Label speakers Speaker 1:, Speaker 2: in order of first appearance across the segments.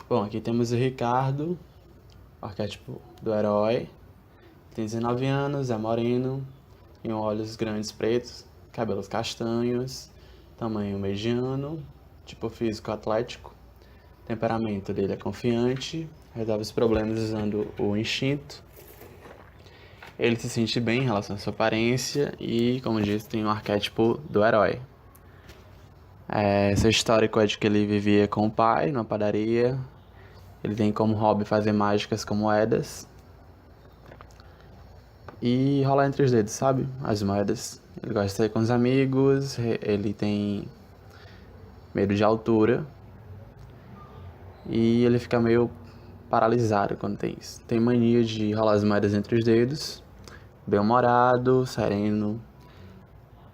Speaker 1: Bom, aqui temos o Ricardo, o arquétipo do herói. Tem 19 anos, é moreno, tem olhos grandes pretos, cabelos castanhos, tamanho mediano, tipo físico atlético. Temperamento dele é confiante, resolve os problemas usando o instinto. Ele se sente bem em relação à sua aparência e, como disse, tem o arquétipo do herói. Seu histórico é de que ele vivia com o pai numa padaria. Ele tem como hobby fazer mágicas com moedas. E rolar entre os dedos, sabe? As moedas. Ele gosta de sair com os amigos. Ele tem medo de altura. E ele fica meio paralisado quando tem isso. Tem mania de rolar as moedas entre os dedos. Bem-humorado, sereno.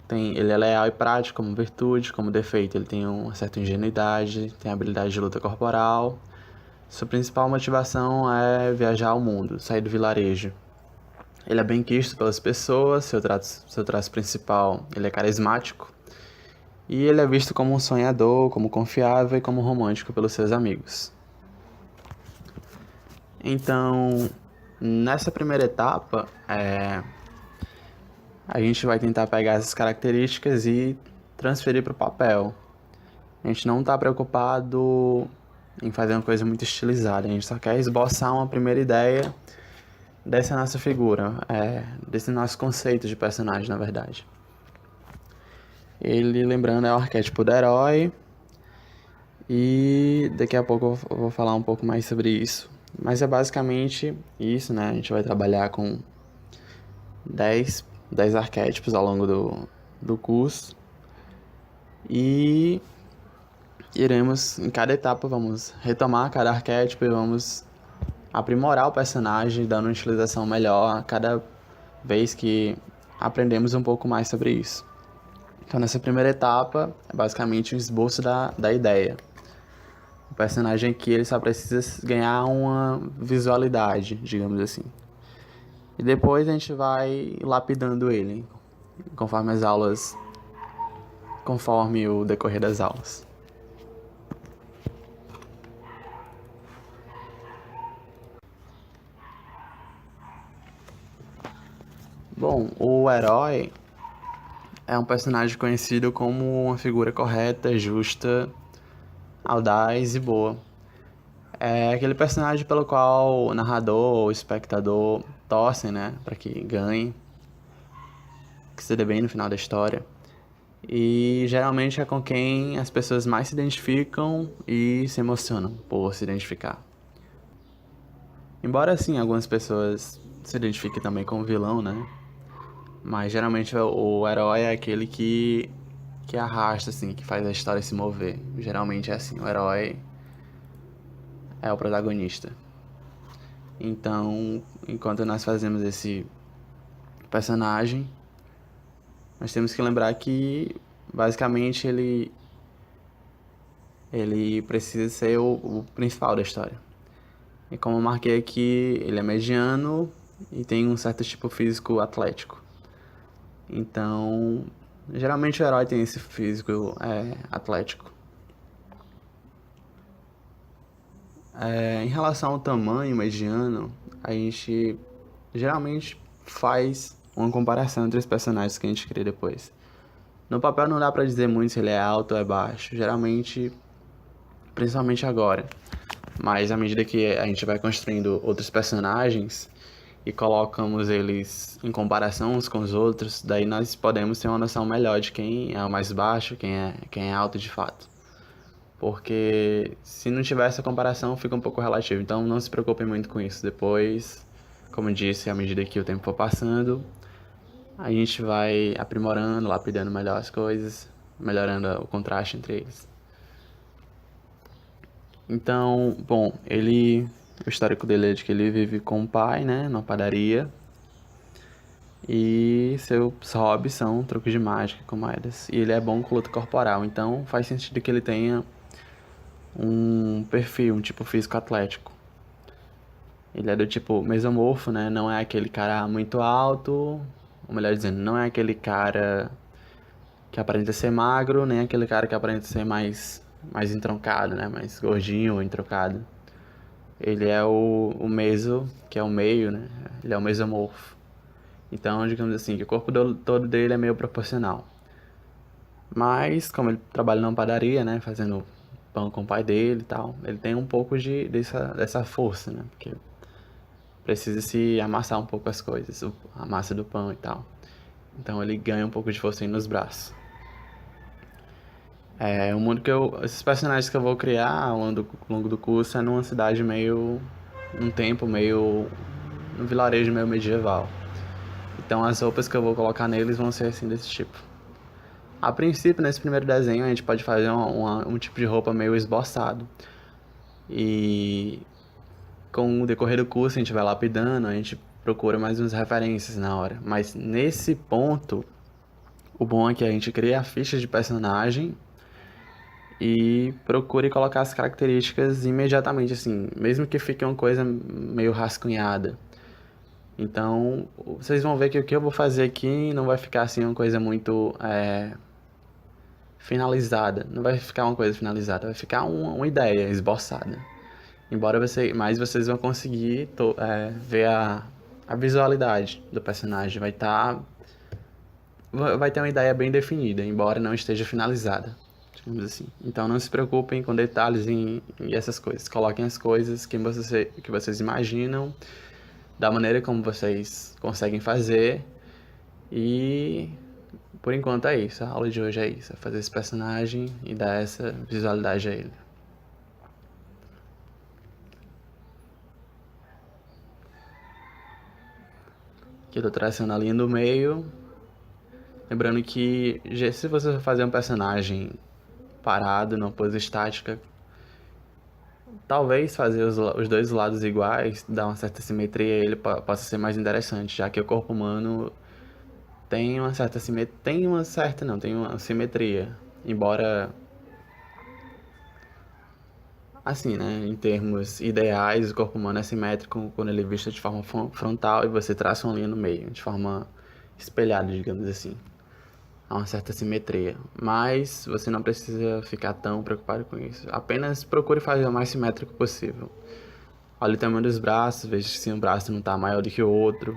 Speaker 1: Ele é leal e prático como virtude, como defeito. Ele tem uma certa ingenuidade, tem habilidade de luta corporal. Sua principal motivação é viajar ao mundo, sair do vilarejo. Ele é bem quisto pelas pessoas, seu traço principal, ele é carismático. E ele é visto como um sonhador, como confiável e como romântico pelos seus amigos. Então, nessa primeira etapa, a gente vai tentar pegar essas características e transferir para o papel. A gente não está preocupado em fazer uma coisa muito estilizada, a gente só quer esboçar uma primeira ideia dessa nossa figura, desse nosso conceito de personagem, na verdade. Ele, lembrando, é o arquétipo do herói, e daqui a pouco eu vou falar um pouco mais sobre isso. Mas é basicamente isso, né? A gente vai trabalhar com 10 arquétipos ao longo do curso. E iremos, em cada etapa, vamos retomar cada arquétipo e vamos aprimorar o personagem, dando uma utilização melhor a cada vez que aprendemos um pouco mais sobre isso. Então, nessa primeira etapa, é basicamente um esboço da ideia. O personagem aqui ele só precisa ganhar uma visualidade, digamos assim. E depois a gente vai lapidando ele, conforme o decorrer das aulas. Bom, o herói é um personagem conhecido como uma figura correta, justa, audaz e boa. É aquele personagem pelo qual o narrador ou o espectador torcem, né, para que ganhe, que se dê bem no final da história. E geralmente é com quem as pessoas mais se identificam e se emocionam por se identificar. Embora, assim, algumas pessoas se identifiquem também com o vilão, né? Mas geralmente o herói é aquele que arrasta, assim, que faz a história se mover. Geralmente é assim, o herói é o protagonista. Então, enquanto nós fazemos esse personagem, nós temos que lembrar que, basicamente, ele precisa ser o principal da história. E como eu marquei aqui, ele é mediano e tem um certo tipo físico atlético. Então, geralmente o herói tem esse físico atlético. Em relação ao tamanho mediano, a gente geralmente faz uma comparação entre os personagens que a gente cria depois. No papel não dá pra dizer muito se ele é alto ou é baixo, geralmente, principalmente agora. Mas à medida que a gente vai construindo outros personagens e colocamos eles em comparação uns com os outros, daí nós podemos ter uma noção melhor de quem é o mais baixo, quem é alto de fato. Porque se não tiver essa comparação, fica um pouco relativo. Então não se preocupem muito com isso. Depois, como eu disse, à medida que o tempo for passando, a gente vai aprimorando, lapidando melhor as coisas, melhorando o contraste entre eles. Então, bom, o histórico dele é de que ele vive com o pai, né, numa padaria. E seus hobbies são truques de mágica com moedas. E ele é bom com luta corporal, então faz sentido que ele tenha um perfil, um tipo físico atlético. Ele é do tipo mesomorfo, né? Não é aquele cara muito alto, ou melhor dizendo, não é aquele cara que aparenta ser magro, nem aquele cara que aparenta ser mais entroncado, né? Mais gordinho ou entrocado. ele é o meso, que é o meio, né? Ele é o mesomorfo. Então, digamos assim, que o corpo todo dele é meio proporcional. Mas, como ele trabalha numa padaria, né? Fazendo pão com o pai dele e tal, ele tem um pouco dessa força, né? Porque precisa se amassar um pouco as coisas, a massa do pão e tal. Então ele ganha um pouco de força aí nos braços. O mundo esses personagens que eu vou criar ao longo do curso é numa cidade meio, num tempo meio, num vilarejo meio medieval. Então as roupas que eu vou colocar neles vão ser assim desse tipo. A princípio, nesse primeiro desenho, a gente pode fazer um tipo de roupa meio esboçado. E com o decorrer do curso, a gente vai lapidando, a gente procura mais umas referências na hora. Mas nesse ponto, o bom é que a gente cria a ficha de personagem e procure colocar as características imediatamente, assim, mesmo que fique uma coisa meio rascunhada. Então, vocês vão ver que o que eu vou fazer aqui não vai ficar assim uma coisa muito finalizada. Não vai ficar uma coisa finalizada, vai ficar uma ideia esboçada. Mas vocês vão conseguir ver a visualidade do personagem. Vai ter uma ideia bem definida, embora não esteja finalizada, digamos assim. Então não se preocupem com detalhes e essas coisas. Coloquem as coisas que vocês imaginam, da maneira como vocês conseguem fazer. E por enquanto é isso. A aula de hoje é isso. É fazer esse personagem e dar essa visualidade a ele. Aqui eu tô traçando a linha do meio. Lembrando que se você for fazer um personagem parado, numa pose estática, talvez fazer os dois lados iguais, dar uma certa simetria, ele possa ser mais interessante, já que o corpo humano tem uma certa simetria, tem uma simetria, embora assim, né, em termos ideais, o corpo humano é simétrico quando ele é visto de forma frontal e você traça uma linha no meio, de forma espelhada, digamos assim. Há uma certa simetria, mas você não precisa ficar tão preocupado com isso. Apenas procure fazer o mais simétrico possível. Olhe o tamanho dos braços, veja se um braço não está maior do que o outro.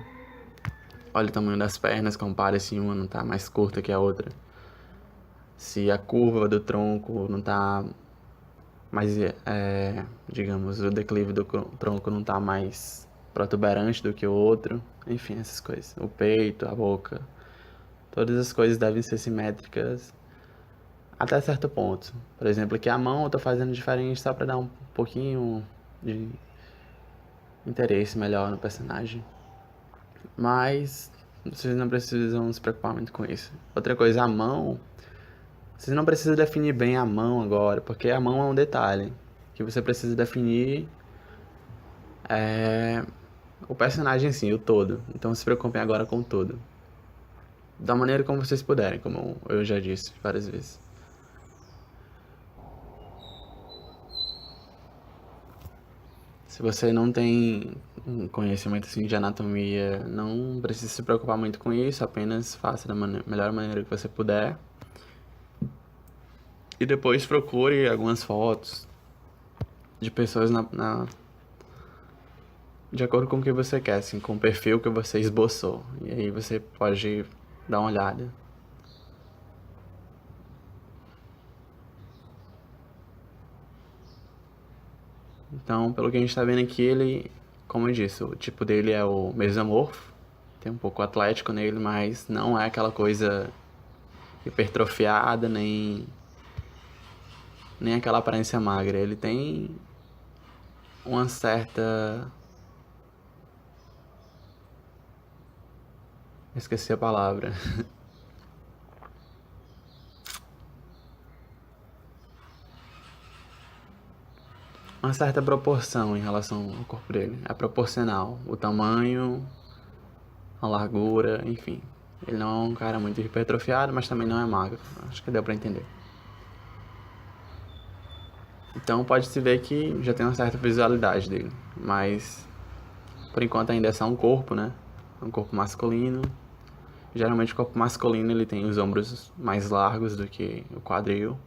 Speaker 1: Olhe o tamanho das pernas, compare se uma não está mais curta que a outra. Se a curva do tronco não está mais, digamos, o declive do tronco não está mais protuberante do que o outro. Enfim, essas coisas. O peito, a boca. Todas as coisas devem ser simétricas até certo ponto. Por exemplo, aqui a mão eu tô fazendo diferente só pra dar um pouquinho de interesse melhor no personagem. Mas vocês não precisam se preocupar muito com isso. Outra coisa, a mão. Vocês não precisam definir bem a mão agora, porque a mão é um detalhe. Que você precisa definir o personagem em si, o todo. Então se preocupem agora com o todo. Da maneira como vocês puderem, como eu já disse várias vezes. Se você não tem um conhecimento assim de anatomia, não precisa se preocupar muito com isso, apenas faça da melhor maneira que você puder. E depois procure algumas fotos de pessoas de acordo com o que você quer, assim, com o perfil que você esboçou. E aí você pode dar uma olhada. Então, pelo que a gente tá vendo aqui, ele, como eu disse, o tipo dele é o mesomorfo. Tem um pouco atlético nele, mas não é aquela coisa hipertrofiada, nem aquela aparência magra. Ele tem uma certa... Esqueci a palavra. Uma certa proporção em relação ao corpo dele. É proporcional. O tamanho, a largura, enfim. Ele não é um cara muito hipertrofiado, mas também não é magro. Acho que deu pra entender. Então pode-se ver que já tem uma certa visualidade dele. Mas, por enquanto ainda é só um corpo, né? Um corpo masculino. Geralmente o corpo masculino ele tem os ombros mais largos do que o quadril.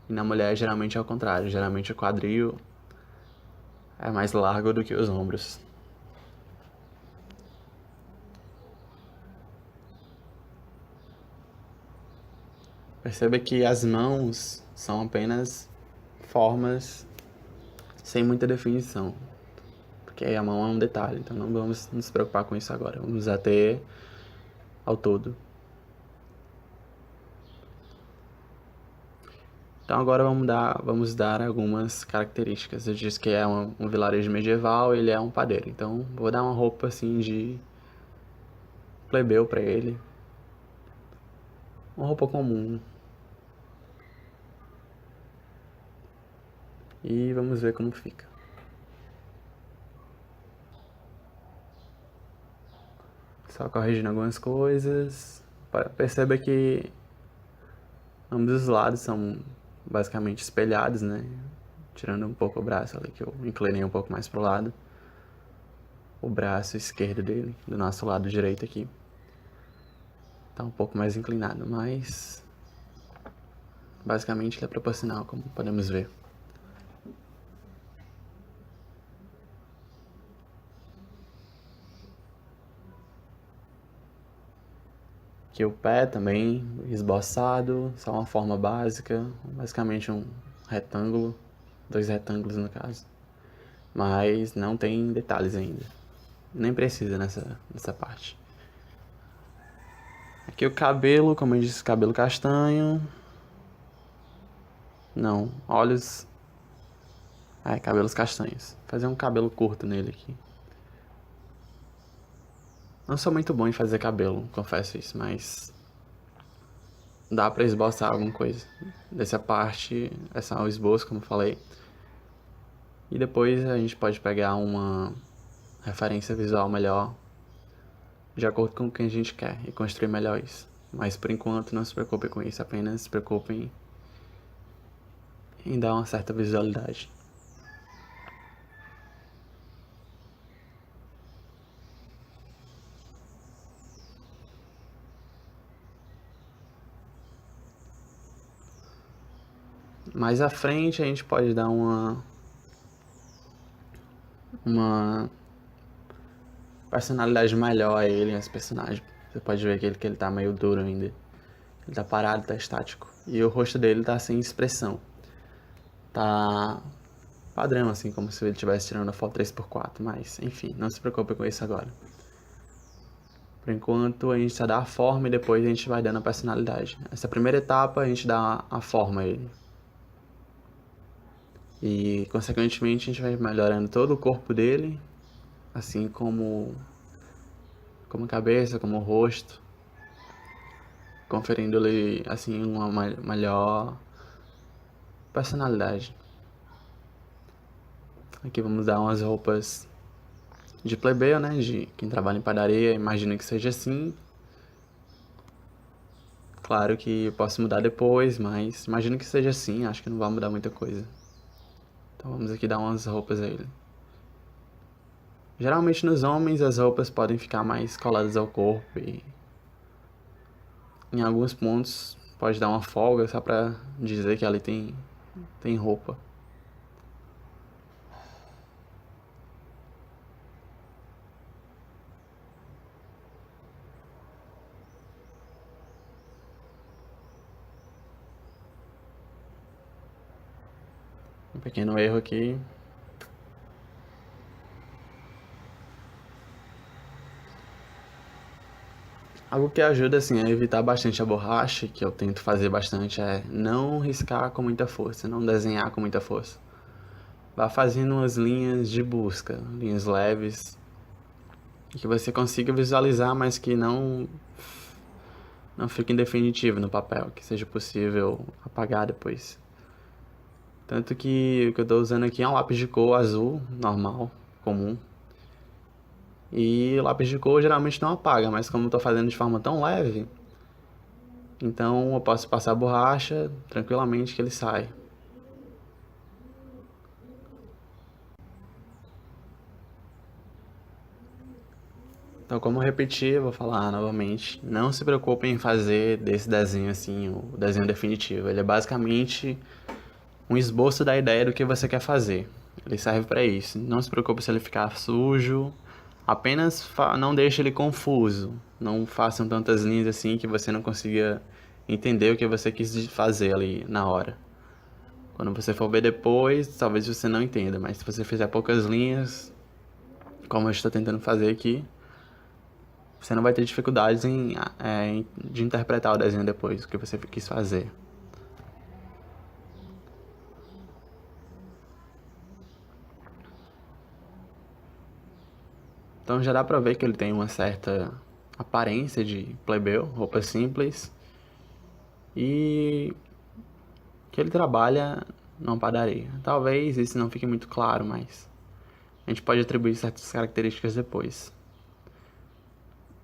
Speaker 1: E na mulher geralmente é o contrário. Geralmente o quadril é mais largo do que os ombros. Perceba que as mãos são apenas formas sem muita definição, porque a mão é um detalhe, então não vamos nos preocupar com isso agora, vamos até ao todo. Então agora vamos dar algumas características. Eu disse que é um vilarejo medieval, ele é um padeiro, então vou dar uma roupa assim de plebeu pra ele, uma roupa comum. E vamos ver como fica. Só corrigindo algumas coisas. Perceba que ambos os lados são basicamente espelhados, né? Tirando um pouco o braço ali, que eu inclinei um pouco mais pro lado. O braço esquerdo dele, do nosso lado direito aqui, tá um pouco mais inclinado, mas basicamente ele é proporcional, como podemos ver. Aqui o pé também esboçado, só uma forma básica, basicamente um retângulo, 2 retângulos no caso, mas não tem detalhes ainda, nem precisa nessa parte. Aqui o cabelo, como eu disse, cabelo castanho, não, olhos, cabelos castanhos, fazer um cabelo curto nele aqui. Não sou muito bom em fazer cabelo, confesso isso, mas dá pra esboçar alguma coisa. Dessa parte, essa é o esboço, como eu falei. E depois a gente pode pegar uma referência visual melhor, de acordo com o que a gente quer, e construir melhor isso. Mas por enquanto não se preocupe com isso, apenas se preocupem em dar uma certa visualidade. Mais à frente a gente pode dar uma personalidade melhor a ele, esse personagem. Você pode ver que ele tá meio duro ainda. Ele tá parado, tá estático. E o rosto dele tá sem expressão. Tá padrão, assim, como se ele estivesse tirando a foto 3x4. Mas, enfim, não se preocupe com isso agora. Por enquanto, a gente só dá a forma e depois a gente vai dando a personalidade. Essa primeira etapa, a gente dá a forma a ele. E, consequentemente, a gente vai melhorando todo o corpo dele, assim como a cabeça, como o rosto, conferindo-lhe, assim, uma melhor personalidade. Aqui vamos dar umas roupas de plebeu, né, de quem trabalha em padaria, imagino que seja assim. Claro que eu posso mudar depois, mas imagino que seja assim, acho que não vai mudar muita coisa. Então vamos aqui dar umas roupas a ele. Geralmente nos homens as roupas podem ficar mais coladas ao corpo e em alguns pontos pode dar uma folga só pra dizer que ali tem roupa. Um pequeno erro aqui. Algo que ajuda assim a evitar bastante a borracha, que eu tento fazer bastante, é não riscar com muita força, não desenhar com muita força. Vá fazendo umas linhas de busca, linhas leves, que você consiga visualizar, mas que não fique em definitivo no papel, que seja possível apagar depois. Tanto que o que eu estou usando aqui é um lápis de cor azul, normal, comum. E o lápis de cor geralmente não apaga, mas como eu estou fazendo de forma tão leve, então eu posso passar a borracha tranquilamente que ele sai. Então, como eu repeti, eu vou falar novamente, não se preocupem em fazer desse desenho assim, o desenho definitivo. Ele é basicamente um esboço da ideia do que você quer fazer. Ele serve para isso. Não se preocupe se ele ficar sujo. Apenas não deixe ele confuso. Não façam tantas linhas assim que você não consiga entender o que você quis fazer ali na hora. Quando você for ver depois, talvez você não entenda, mas se você fizer poucas linhas, como eu estou tentando fazer aqui, você não vai ter dificuldades de interpretar o desenho depois, o que você quis fazer. Então já dá pra ver que ele tem uma certa aparência de plebeu, roupa simples, e que ele trabalha numa padaria. Talvez isso não fique muito claro, mas a gente pode atribuir certas características depois.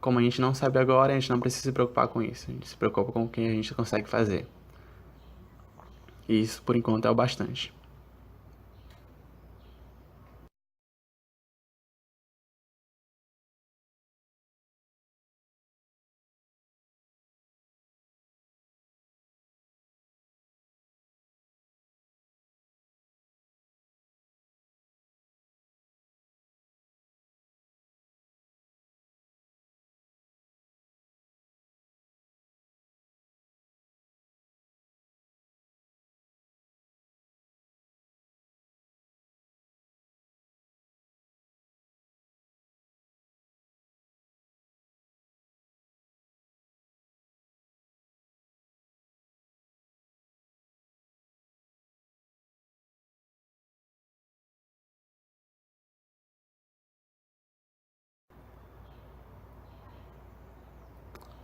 Speaker 1: Como a gente não sabe agora, a gente não precisa se preocupar com isso. A gente se preocupa com o que a gente consegue fazer. E isso, por enquanto, é o bastante.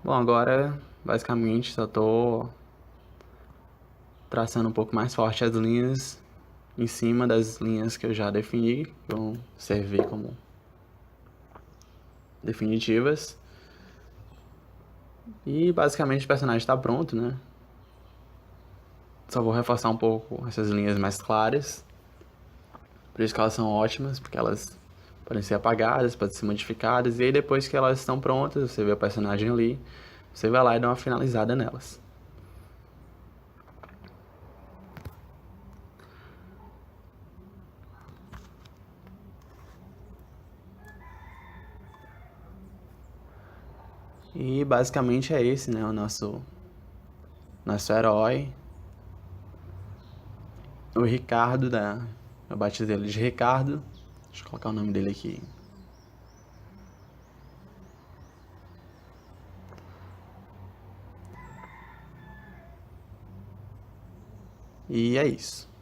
Speaker 1: Bom, agora, basicamente, só tô traçando um pouco mais forte as linhas em cima das linhas que eu já defini, que vão servir como definitivas. E basicamente o personagem está pronto, né? Só vou reforçar um pouco essas linhas mais claras. Por isso que elas são ótimas, porque elas podem ser apagadas, podem ser modificadas. E aí depois que elas estão prontas, você vê o personagem ali, você vai lá e dá uma finalizada nelas. E basicamente é esse, né? O nosso herói. O Ricardo eu batizei ele de Ricardo. Deixa eu colocar o nome dele aqui. E é isso.